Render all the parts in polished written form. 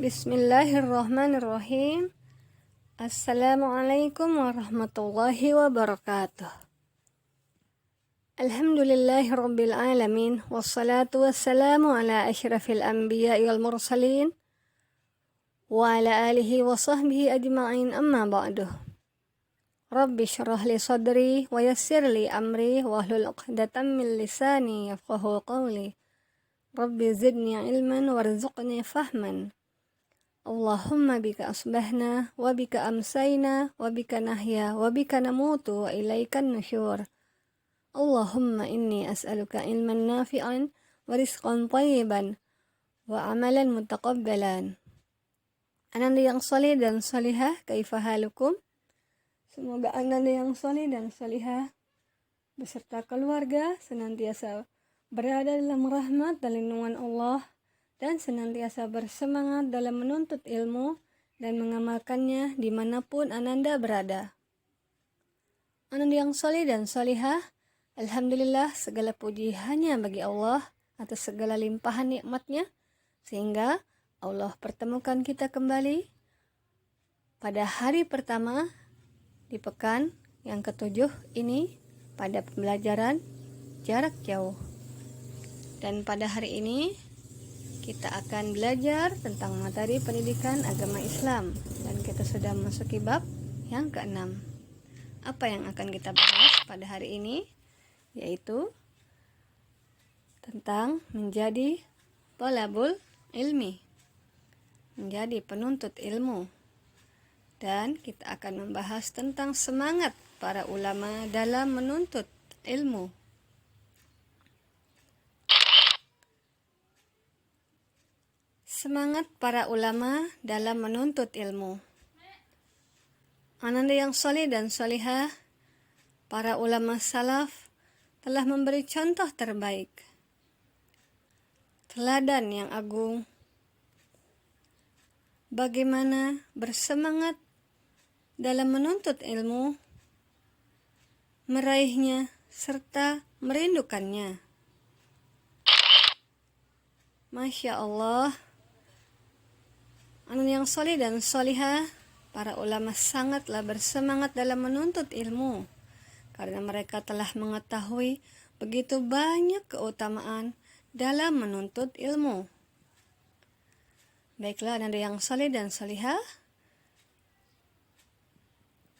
Bismillahirrahmanirrahim. Assalamualaikum warahmatullahi wabarakatuh. Alhamdulillahirabbil alamin wassalatu wassalamu ala asyrafil anbiya'i wal mursalin wa ala alihi wa sahbihi ajma'in, amma ba'du. Rabbi syrah li sadri wa yassir li amri wa hlul 'uqdatam min lisani yafqahu qawli. Rabbi zidni ilman warzuqni fahman. Allahumma bika asbahna wa bika amsayna wa bika nahya wa bika namutu wa ilaikan nusyur. Allahumma inni as'aluka ilman nafi'an wa rizqan tayyiban wa amalan mutaqabbalan. Ananda yang salih dan salihah, kaifa halukum? Semoga ananda yang salih dan salihah beserta keluarga senantiasa berada dalam rahmat dan lindungan Allah dan senantiasa bersemangat dalam menuntut ilmu dan mengamalkannya dimanapun ananda berada. Ananda yang saleh dan salihah, alhamdulillah segala puji hanya bagi Allah atas segala limpahan nikmatnya, sehingga Allah pertemukan kita kembali pada hari pertama di pekan yang ke-7 ini pada pembelajaran jarak jauh. Dan pada hari ini kita akan belajar tentang materi pendidikan agama Islam dan kita sudah memasuki bab yang ke-6. Apa yang akan kita bahas pada hari ini? Yaitu tentang menjadi thalabul ilmi, menjadi penuntut ilmu. Dan kita akan membahas tentang semangat para ulama dalam menuntut ilmu. Semangat para ulama dalam menuntut ilmu. Ananda yang saleh dan salihah, para ulama salaf telah memberi contoh terbaik, teladan yang agung, bagaimana bersemangat dalam menuntut ilmu, meraihnya, serta merindukannya. Masya Allah. Ananda yang saleh dan salihah, para ulama sangatlah bersemangat dalam menuntut ilmu karena mereka telah mengetahui begitu banyak keutamaan dalam menuntut ilmu. Baiklah ananda yang saleh dan salihah,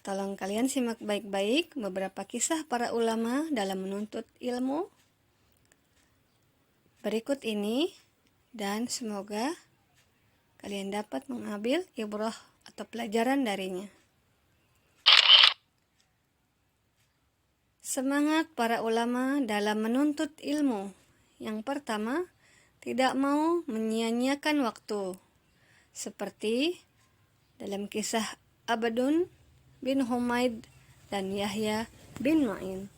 tolong kalian simak baik-baik beberapa kisah para ulama dalam menuntut ilmu berikut ini, dan semoga kalian dapat mengambil ibrah atau pelajaran darinya. Semangat para ulama dalam menuntut ilmu. Yang pertama, tidak mau menyia-nyiakan waktu. Seperti dalam kisah Abdun bin Humaid dan Yahya bin Ma'in.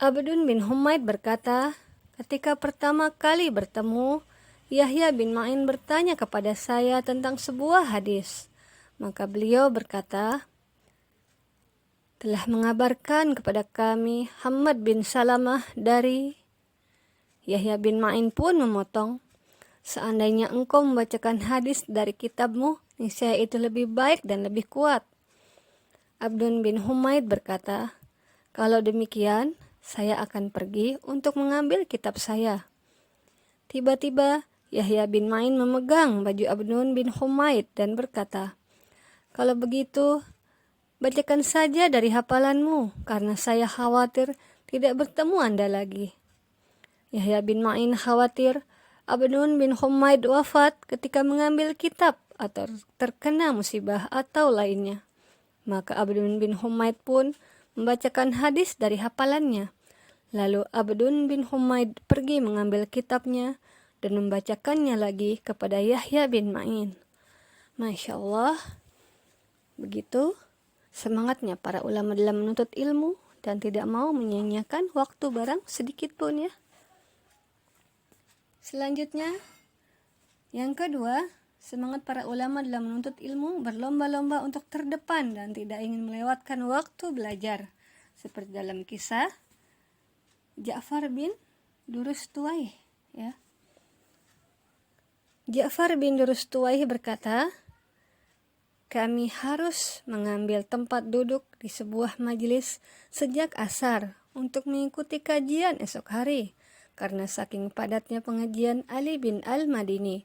Abdun bin Humaid berkata, ketika pertama kali bertemu, Yahya bin Ma'in bertanya kepada saya tentang sebuah hadis. Maka beliau berkata, telah mengabarkan kepada kami Hammad bin Salamah dari. Yahya bin Ma'in pun memotong, seandainya engkau membacakan hadis dari kitabmu, niscaya itu lebih baik dan lebih kuat. Abdun bin Humaid berkata, kalau demikian, saya akan pergi untuk mengambil kitab saya. Tiba-tiba, Yahya bin Ma'in memegang baju Abdun bin Humaid dan berkata, kalau begitu, bacakan saja dari hafalanmu, karena saya khawatir tidak bertemu Anda lagi. Yahya bin Ma'in khawatir Abdun bin Humaid wafat ketika mengambil kitab atau terkena musibah atau lainnya. Maka Abdun bin Humaid pun membacakan hadis dari hafalannya. Lalu Abdun bin Humaid pergi mengambil kitabnya dan membacakannya lagi kepada Yahya bin Ma'in. Masya Allah, begitu semangatnya para ulama dalam menuntut ilmu dan tidak mau menyia-nyiakan waktu barang sedikit pun ya. Selanjutnya, yang kedua, semangat para ulama dalam menuntut ilmu berlomba-lomba untuk terdepan dan tidak ingin melewatkan waktu belajar. Seperti dalam kisah Ja'far bin Durustuwaih ya. Ja'far bin Durustuwaih berkata, kami harus mengambil tempat duduk di sebuah majelis sejak asar untuk mengikuti kajian esok hari, karena saking padatnya pengajian Ali bin Al-Madini.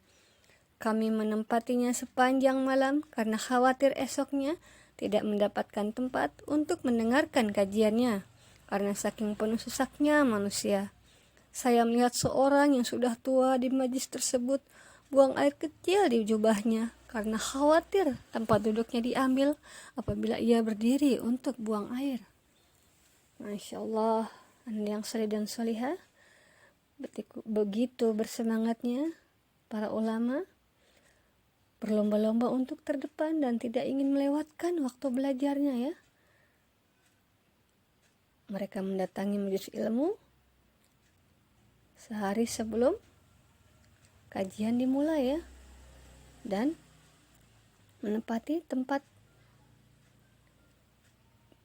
Kami menempatinya sepanjang malam karena khawatir esoknya tidak mendapatkan tempat untuk mendengarkan kajiannya, karena saking penuh sesaknya manusia. Saya melihat seorang yang sudah tua di majlis tersebut buang air kecil di jubahnya karena khawatir tempat duduknya diambil apabila ia berdiri untuk buang air. Masya Allah, Anda yang saleh dan salihah, begitu bersemangatnya para ulama berlomba-lomba untuk terdepan dan tidak ingin melewatkan waktu belajarnya ya. Mereka mendatangi majelis ilmu sehari sebelum kajian dimulai ya, dan menempati tempat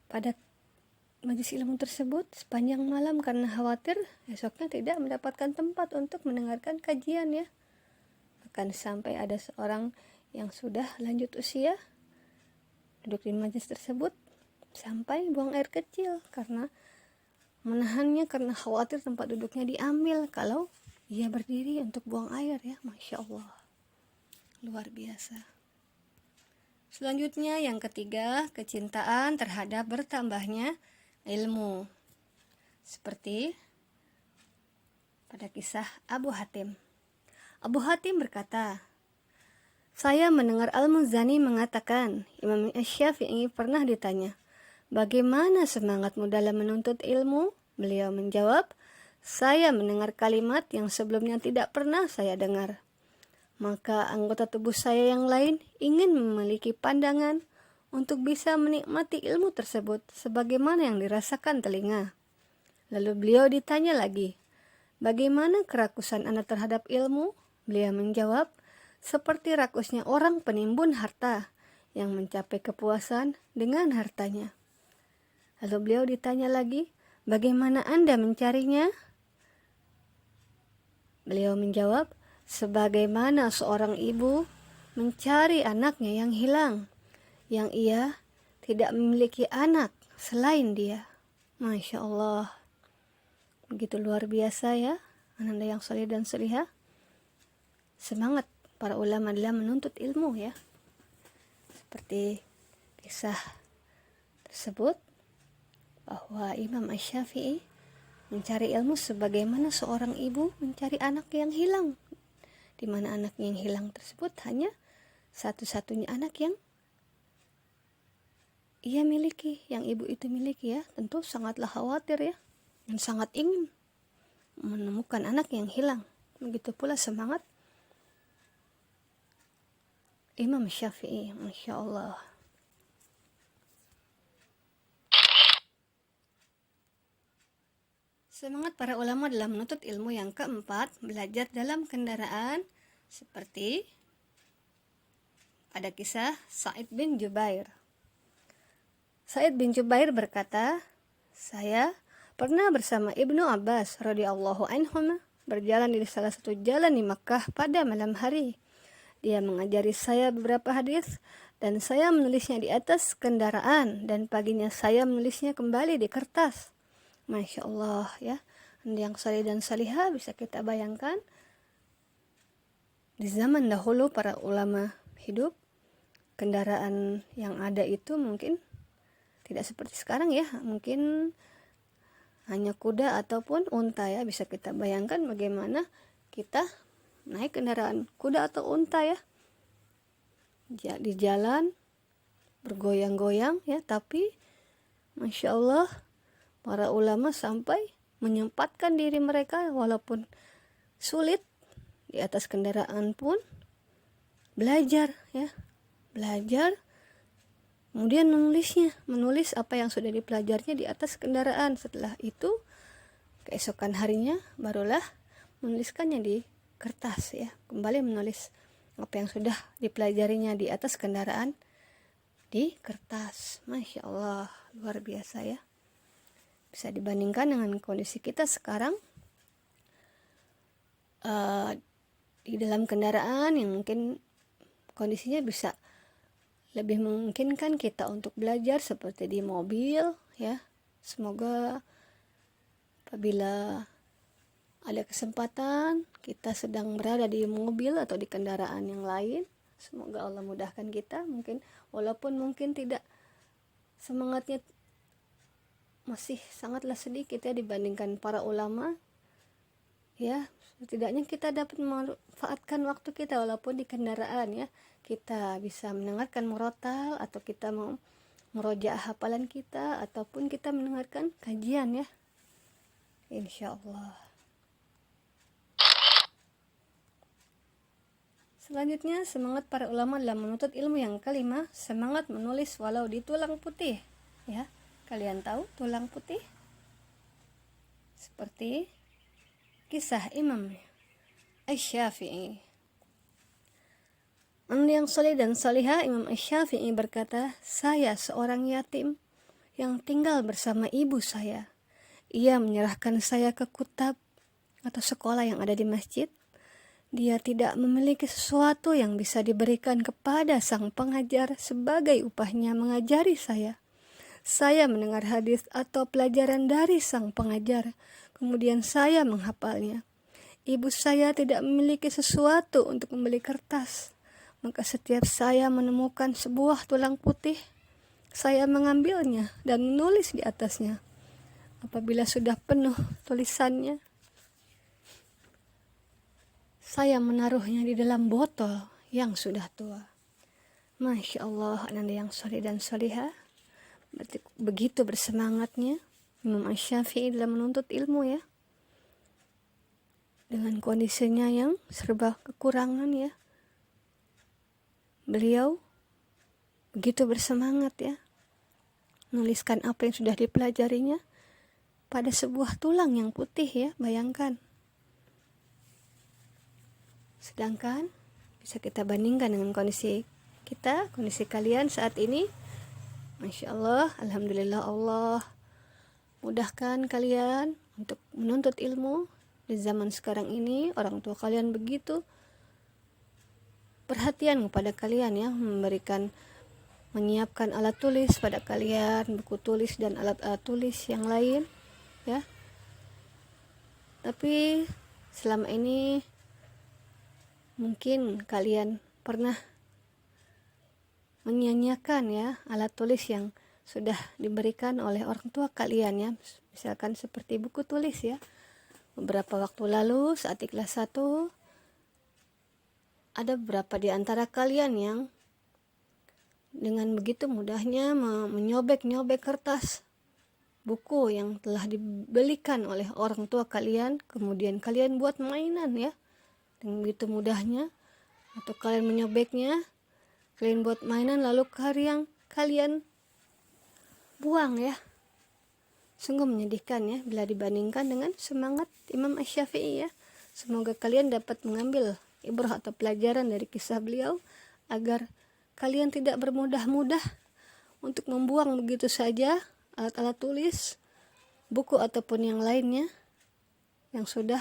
pada majelis ilmu tersebut sepanjang malam karena khawatir esoknya tidak mendapatkan tempat untuk mendengarkan kajian ya. Bahkan sampai ada seorang yang sudah lanjut usia duduk di majelis tersebut sampai buang air kecil karena menahannya karena khawatir tempat duduknya diambil kalau ia berdiri untuk buang air ya. Masya Allah, luar biasa. Selanjutnya yang ketiga, kecintaan terhadap bertambahnya ilmu. Seperti pada kisah Abu Hatim. Abu Hatim berkata, saya mendengar Al-Muzani mengatakan, Imam Asy-Syafi'i pernah ditanya, bagaimana semangatmu dalam menuntut ilmu? Beliau menjawab, saya mendengar kalimat yang sebelumnya tidak pernah saya dengar. Maka anggota tubuh saya yang lain ingin memiliki pandangan untuk bisa menikmati ilmu tersebut sebagaimana yang dirasakan telinga. Lalu beliau ditanya lagi, bagaimana kerakusan Anda terhadap ilmu? Beliau menjawab, seperti rakusnya orang penimbun harta yang mencapai kepuasan dengan hartanya. Lalu beliau ditanya lagi, bagaimana Anda mencarinya? Beliau menjawab, sebagaimana seorang ibu mencari anaknya yang hilang, yang ia tidak memiliki anak selain dia. Masya Allah, begitu luar biasa ya, Anda yang saleh dan salihah. Semangat para ulama dalam menuntut ilmu ya. Seperti kisah tersebut bahwa Imam Asy-Syafi'i mencari ilmu sebagaimana seorang ibu mencari anak yang hilang, di mana anak yang hilang tersebut hanya satu-satunya anak yang ia miliki, yang ibu itu miliki ya. Tentu sangatlah khawatir ya, dan sangat ingin menemukan anak yang hilang. Begitu pula semangat Imam Syafi'i, Masya Allah. Semangat para ulama dalam menuntut ilmu yang keempat, belajar dalam kendaraan, seperti pada kisah Sa'id bin Jubair. Sa'id bin Jubair berkata, saya pernah bersama Ibnu Abbas radhiyallahu anhuma berjalan di salah satu jalan di Makkah pada malam hari. Dia mengajari saya beberapa hadis dan saya menulisnya di atas kendaraan, dan paginya saya menulisnya kembali di kertas. Masya Allah ya, yang saleh dan salihah, bisa kita bayangkan di zaman dahulu para ulama hidup, kendaraan yang ada itu mungkin tidak seperti sekarang ya, mungkin hanya kuda ataupun unta ya. Bisa kita bayangkan bagaimana kita naik kendaraan kuda atau unta ya, di jalan bergoyang-goyang ya, tapi Masya Allah para ulama sampai menyempatkan diri mereka walaupun sulit di atas kendaraan pun belajar ya, belajar kemudian menulis apa yang sudah dipelajarnya di atas kendaraan. Setelah itu keesokan harinya barulah menuliskannya di kertas ya, kembali menulis apa yang sudah dipelajarinya di atas kendaraan di kertas. Masya Allah, luar biasa ya. Bisa dibandingkan dengan kondisi kita sekarang, di dalam kendaraan yang mungkin kondisinya bisa lebih memungkinkan kita untuk belajar seperti di mobil ya. Semoga apabila ada kesempatan kita sedang berada di mobil atau di kendaraan yang lain, semoga Allah mudahkan kita. Mungkin walaupun mungkin tidak, semangatnya masih sangatlah sedikit ya dibandingkan para ulama ya, setidaknya kita dapat memanfaatkan waktu kita walaupun di kendaraan ya. Kita bisa mendengarkan murotal, atau kita mau merojaah hafalan kita, ataupun kita mendengarkan kajian ya, insyaallah. Selanjutnya, semangat para ulama dalam menuntut ilmu yang kelima, semangat menulis walau di tulang putih ya. Kalian tahu tulang putih? Seperti kisah Imam Asy-Syafi'i. Yang saleh dan salihah, Imam Asy-Syafi'i berkata, saya seorang yatim yang tinggal bersama ibu saya. Ia menyerahkan saya ke kutab atau sekolah yang ada di masjid. Dia tidak memiliki sesuatu yang bisa diberikan kepada sang pengajar sebagai upahnya mengajari saya. Saya mendengar hadis atau pelajaran dari sang pengajar, kemudian saya menghafalnya. Ibu saya tidak memiliki sesuatu untuk membeli kertas. Maka setiap saya menemukan sebuah tulang putih, saya mengambilnya dan menulis di atasnya. Apabila sudah penuh tulisannya, saya menaruhnya di dalam botol yang sudah tua. Masya Allah, ananda yang soleh dan solihah. Begitu bersemangatnya Imam Asy-Syafi'i dalam menuntut ilmu ya. Dengan kondisinya yang serba kekurangan ya. Beliau begitu bersemangat ya, menuliskan apa yang sudah dipelajarinya pada sebuah tulang yang putih ya, bayangkan. Sedangkan bisa kita bandingkan dengan kondisi kita, kondisi kalian saat ini. Masya Allah, alhamdulillah, Allah mudahkan kalian untuk menuntut ilmu di zaman sekarang ini. Orang tua kalian begitu perhatian kepada kalian ya, menyiapkan alat tulis pada kalian, buku tulis dan alat-alat tulis yang lain ya. Tapi selama ini mungkin kalian pernah menyia-nyiakan ya alat tulis yang sudah diberikan oleh orang tua kalian ya, misalkan seperti buku tulis ya. Beberapa waktu lalu saat kelas 1, ada beberapa di antara kalian yang dengan begitu mudahnya menyobek-nyobek kertas buku yang telah dibelikan oleh orang tua kalian, kemudian kalian buat mainan ya, dengan begitu mudahnya. Atau kalian menyobeknya, kalian buat mainan, lalu kalian buang ya. Sungguh menyedihkan ya bila dibandingkan dengan semangat Imam Asy-Syafi'i ya. Semoga kalian dapat mengambil ibrah atau pelajaran dari kisah beliau, agar kalian tidak bermudah-mudah untuk membuang begitu saja alat-alat tulis, buku ataupun yang lainnya yang sudah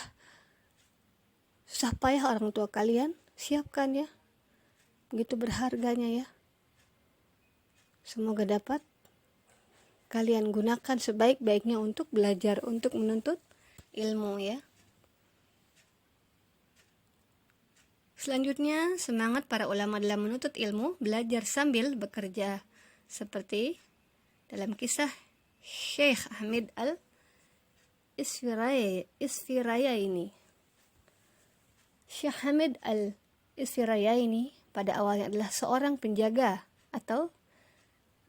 susah payah orang tua kalian siapkan ya. Begitu berharganya ya. Semoga dapat kalian gunakan sebaik-baiknya untuk belajar, untuk menuntut ilmu ya. Selanjutnya, semangat para ulama dalam menuntut ilmu, belajar sambil bekerja. Seperti dalam kisah Syekh Ahmad Al-Isfirayaini. Syekh Ahmad Al-Isfirayaini pada awalnya adalah seorang penjaga atau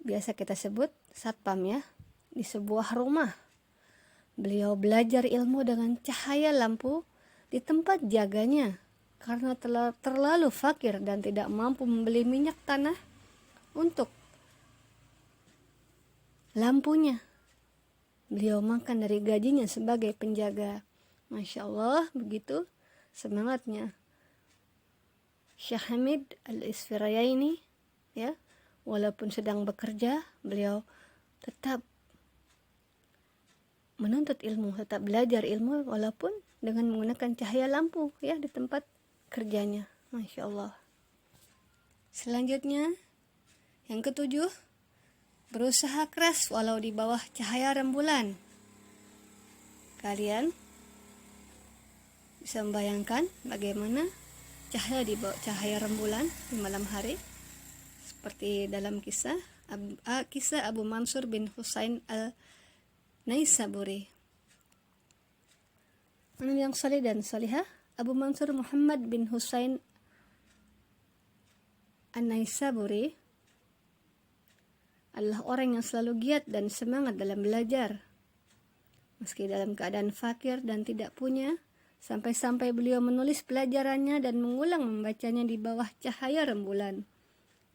biasa kita sebut satpam ya, di sebuah rumah. Beliau belajar ilmu dengan cahaya lampu di tempat jaganya. Karena telah terlalu fakir dan tidak mampu membeli minyak tanah untuk lampunya, beliau makan dari gajinya sebagai penjaga. Masya Allah, begitu semangatnya Syekh Hamid Al-Isfirayaini ya. Walaupun sedang bekerja, beliau tetap menuntut ilmu, tetap belajar ilmu walaupun dengan menggunakan cahaya lampu ya di tempat kerjanya. Masya Allah. Selanjutnya, yang ketujuh, berusaha keras walau di bawah cahaya rembulan. Kalian bisa membayangkan bagaimana cahaya di bawah cahaya rembulan di malam hari, seperti dalam kisah Abu Mansur bin Husain al-Naisaburi. Anak yang saleh dan salihah, Abu Mansur Muhammad bin Husain al-Naisaburi adalah orang yang selalu giat dan semangat dalam belajar, meski dalam keadaan fakir dan tidak punya, sampai-sampai beliau menulis pelajarannya dan mengulang membacanya di bawah cahaya rembulan,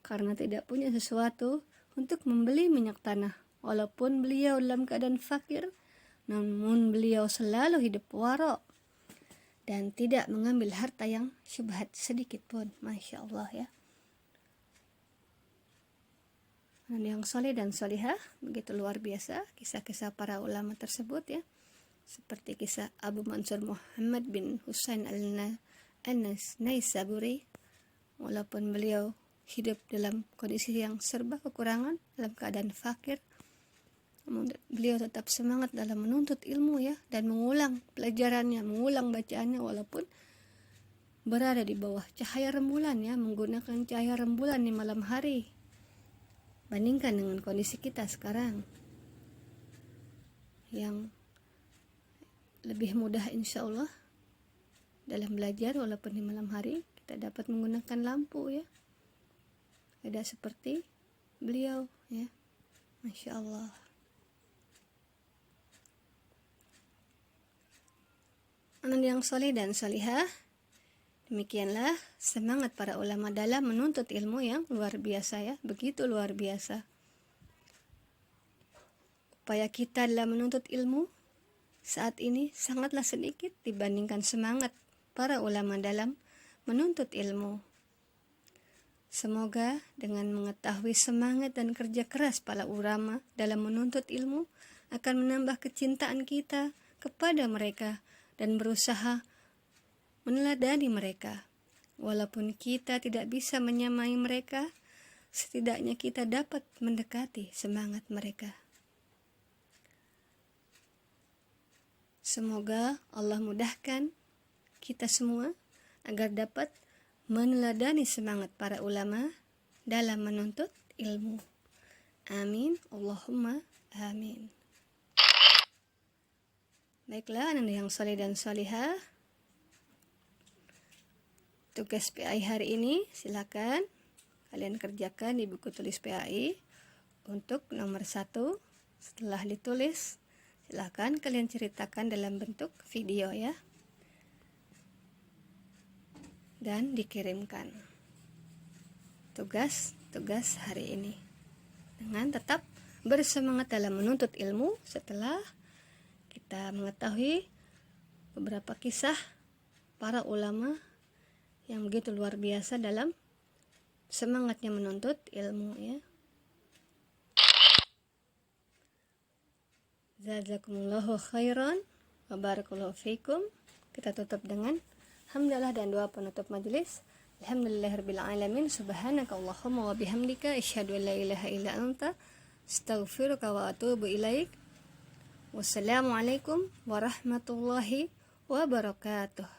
karena tidak punya sesuatu untuk membeli minyak tanah. Walaupun beliau dalam keadaan fakir, namun beliau selalu hidup waro dan tidak mengambil harta yang syubhat sedikit pun. Masya Allah ya. Yang soleh dan solihah, begitu luar biasa kisah-kisah para ulama tersebut ya. Seperti kisah Abu Mansur Muhammad bin Husain al-Naisaburi, walaupun beliau hidup dalam kondisi yang serba kekurangan, dalam keadaan fakir, beliau tetap semangat dalam menuntut ilmu ya, dan mengulang pelajarannya, mengulang bacaannya walaupun berada di bawah cahaya rembulan ya, menggunakan cahaya rembulan di malam hari. Bandingkan dengan kondisi kita sekarang yang lebih mudah insya Allah dalam belajar walaupun di malam hari, kita dapat menggunakan lampu ya. Tidak seperti beliau ya. Masya Allah. Anak yang soleh dan solihah, demikianlah semangat para ulama dalam menuntut ilmu yang luar biasa ya, begitu luar biasa. Upaya kita dalam menuntut ilmu saat ini sangatlah sedikit dibandingkan semangat para ulama dalam menuntut ilmu. Semoga dengan mengetahui semangat dan kerja keras para ulama dalam menuntut ilmu akan menambah kecintaan kita kepada mereka dan berusaha meneladani mereka. Walaupun kita tidak bisa menyamai mereka, setidaknya kita dapat mendekati semangat mereka. Semoga Allah mudahkan kita semua agar dapat meneladani semangat para ulama dalam menuntut ilmu. Amin. Allahumma amin. Baiklah anak yang saleh dan salihah, tugas PAI hari ini silakan kalian kerjakan di buku tulis PAI. Untuk nomor 1, setelah ditulis silakan kalian ceritakan dalam bentuk video ya, dan dikirimkan tugas hari ini dengan tetap bersemangat dalam menuntut ilmu setelah kita mengetahui beberapa kisah para ulama yang begitu luar biasa dalam semangatnya menuntut ilmu ya. Jazakumullahu khairan wa barakallahu fikum. Kita tutup dengan hamdalah dan doa penutup majelis. Alhamdulillahirabbil alamin. Subhanakallahumma wa bihamdika asyhadu an la ilaha illa anta astaghfiruka wa atubu ilaik. Wassalamualaikum warahmatullahi wabarakatuh.